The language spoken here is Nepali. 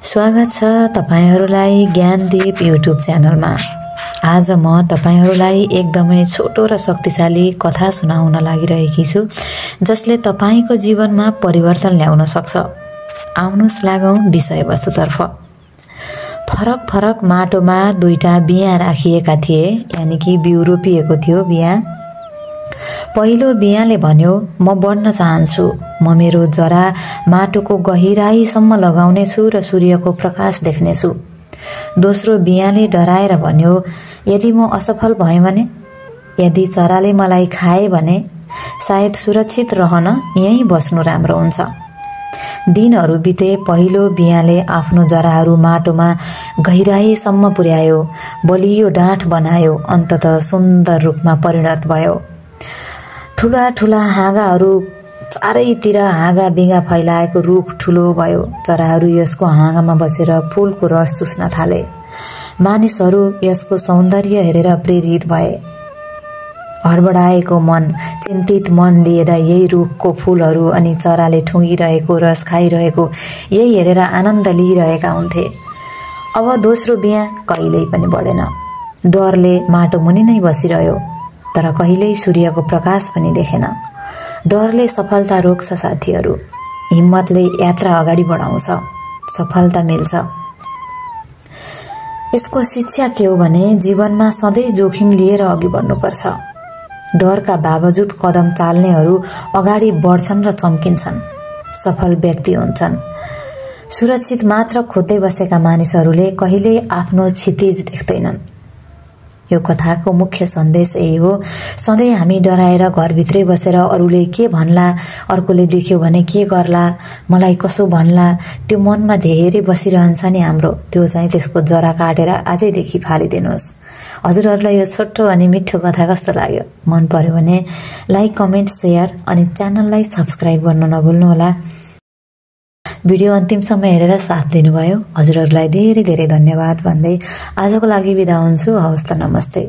स्वागत छ तपाईहरुलाई ज्ञानदीप युट्युब च्यानलमा। आज म तपाईहरुलाई एकदमै छोटो र शक्तिशाली कथा सुनाउन लागिरहेकी छु, जसले तपाईको जीवनमा परिवर्तन ल्याउन सक्छ। आउनुस् लागौं विषयवस्तुतर्फ। फरक फरक माटोमा दुईटा बिया राखिएका थिए, यानी कि बिउ रोपिएको थियो बिया। पहिलो बियाले भन्यो, म बढ्न चाहन्छु, म मेरो जरा माटोको गहिराईसम्म लगाउने छु र सूर्यको प्रकाश देख्नेछु। दोस्रो बियाले डराएर भन्यो, यदि म असफल भएँ भने, यदि चराले मलाई खाए भने सायद सुरक्षित रहन यहीँ बस्नु राम्रो हुन्छ। दिनहरू बिते। पहिलो बियाले आफ्नो जराहरू माटोमा गहिराईसम्म पुर्यायो, बलियो डाँठ बनायो, अन्ततः सुन्दर रुखमा परिणत भयो। ठूला ठूला हाँगाहरू, चारैतिर हाँगा बिगा फैलाएको रुख ठूलो भयो। चराहरू यसको हाँगामा बसेर फूलको रस चुस्न थाले। मानिसहरू यसको सौन्दर्य हेरेर प्रेरित भए। हडबडाएको मन, चिन्तित मन लिएर यही रुखको फूलहरू अनि चराले ठुङ्गिरहेको रस खाइरहेको यही हेरेर आनन्द लिइरहेका हुन्थे। अब दोस्रो बिया कहिल्यै पनि बढेन। डरले माटो मुनि नै बसिरह्यो, तर कहिल्यै सूर्यको प्रकाश पनि देखेन। डरले सफलता रोक्छ साथीहरू, हिम्मतले यात्रा अगाडि बढाउँछ, सफलता मिल्छ। यसको शिक्षा के हो भने जीवनमा सधैँ जोखिम लिएर अघि बढ्नुपर्छ। डरका बावजुद कदम चाल्नेहरू अगाडि बढ्छन् र चम्किन्छन्, सफल व्यक्ति हुन्छन्। सुरक्षित मात्र खोज्दै बसेका मानिसहरूले कहिल्यै आफ्नो क्षितिज देख्दैनन्। यो कथाको मुख्य सन्देश यही हो, सधैँ हामी डराएर घरभित्रै बसेर अरूले के भन्ला, अर्कोले देख्यो भने के गर्ला, मलाई कसो भन्ला, त्यो मनमा धेरै बसिरहन्छ नि हाम्रो। त्यो चाहिँ त्यसको जरा काटेर आजैदेखि फालिदिनुहोस्। हजुरहरूलाई यो छोटो अनि मिठो कथा कस्तो लाग्यो? मन पर्यो भने लाइक, कमेन्ट, शेयर अनि च्यानललाई सब्स्क्राइब गर्न नभुल्नुहोला। भिडियो अन्तिमसम्म हेरेर साथ दिनुभयो, हजुरहरूलाई धेरै धेरै धन्यवाद भन्दै आजको लागि बिदा हुन्छु। हवस् त, नमस्ते।